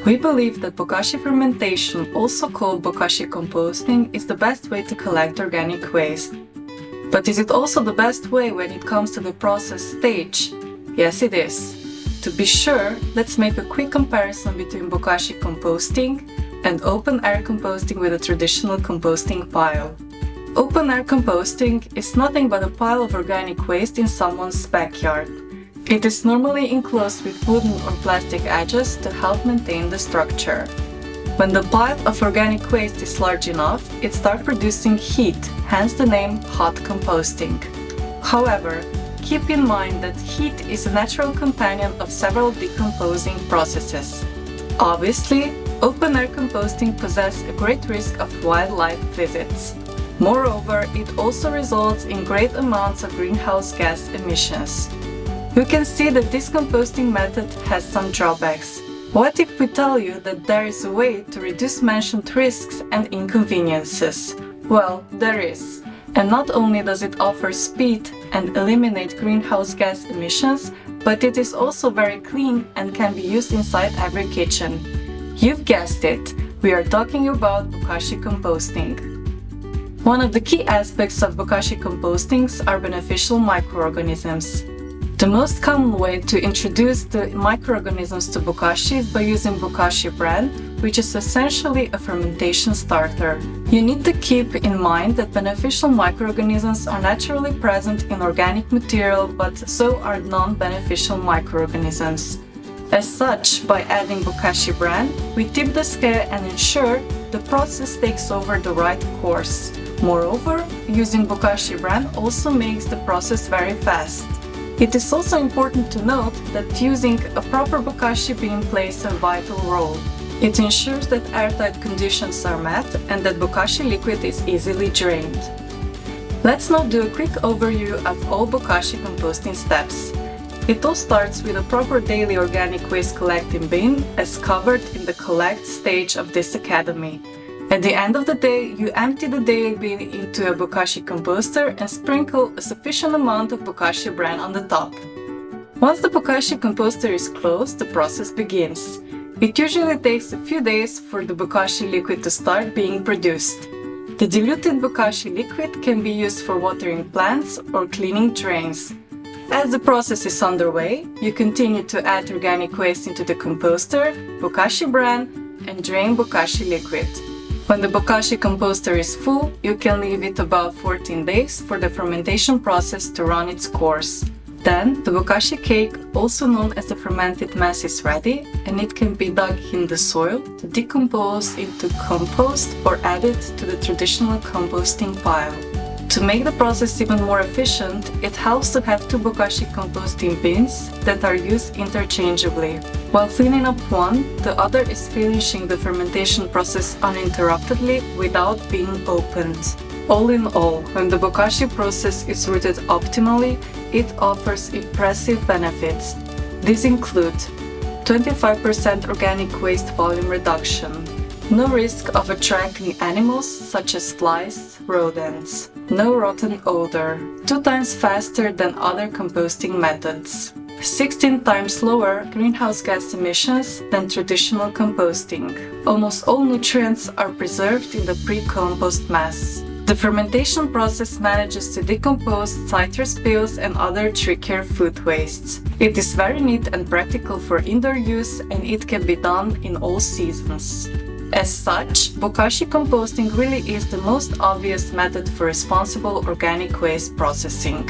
We believe that Bokashi fermentation, also called Bokashi composting, is the best way to collect organic waste. But is it also the best way when it comes to the process stage? Yes, it is. To be sure, let's make a quick comparison between Bokashi composting and open-air composting with a traditional composting pile. Open-air composting is nothing but a pile of organic waste in someone's backyard. It is normally enclosed with wooden or plastic edges to help maintain the structure. When the pile of organic waste is large enough, it starts producing heat, hence the name hot composting. However, keep in mind that heat is a natural companion of several decomposing processes. Obviously, open-air composting possesses a great risk of wildlife visits. Moreover, it also results in great amounts of greenhouse gas emissions. You can see that this composting method has some drawbacks. What if we tell you that there is a way to reduce mentioned risks and inconveniences? Well, there is. And not only does it offer speed and eliminate greenhouse gas emissions, but it is also very clean and can be used inside every kitchen. You've guessed it, we are talking about Bokashi composting. One of the key aspects of Bokashi compostings are beneficial microorganisms. The most common way to introduce the microorganisms to Bokashi is by using Bokashi bran, which is essentially a fermentation starter. You need to keep in mind that beneficial microorganisms are naturally present in organic material, but so are non-beneficial microorganisms. As such, by adding Bokashi bran, we tip the scale and ensure the process takes over the right course. Moreover, using Bokashi bran also makes the process very fast. It is also important to note that using a proper Bokashi bin plays a vital role. It ensures that airtight conditions are met and that Bokashi liquid is easily drained. Let's now do a quick overview of all Bokashi composting steps. It all starts with a proper daily organic waste collecting bin, as covered in the collect stage of this academy. At the end of the day, you empty the daily bin into a Bokashi composter and sprinkle a sufficient amount of Bokashi bran on the top. Once the Bokashi composter is closed, the process begins. It usually takes a few days for the Bokashi liquid to start being produced. The diluted Bokashi liquid can be used for watering plants or cleaning drains. As the process is underway, you continue to add organic waste into the composter, Bokashi bran, and drain Bokashi liquid. When the Bokashi composter is full, you can leave it about 14 days for the fermentation process to run its course. Then, the Bokashi cake, also known as the fermented mass, is ready, and it can be dug in the soil to decompose into compost or added to the traditional composting pile. To make the process even more efficient, it helps to have two Bokashi composting bins that are used interchangeably. While cleaning up one, the other is finishing the fermentation process uninterruptedly without being opened. All in all, when the Bokashi process is routed optimally, it offers impressive benefits. These include 25% organic waste volume reduction, no risk of attracting animals such as flies, rodents, no rotten odor, 2 times faster than other composting methods, 16 times lower greenhouse gas emissions than traditional composting. Almost all nutrients are preserved in the pre-compost mass. The fermentation process manages to decompose citrus peels and other trickier food wastes. It is very neat and practical for indoor use, and it can be done in all seasons. As such, Bokashi composting really is the most obvious method for responsible organic waste processing.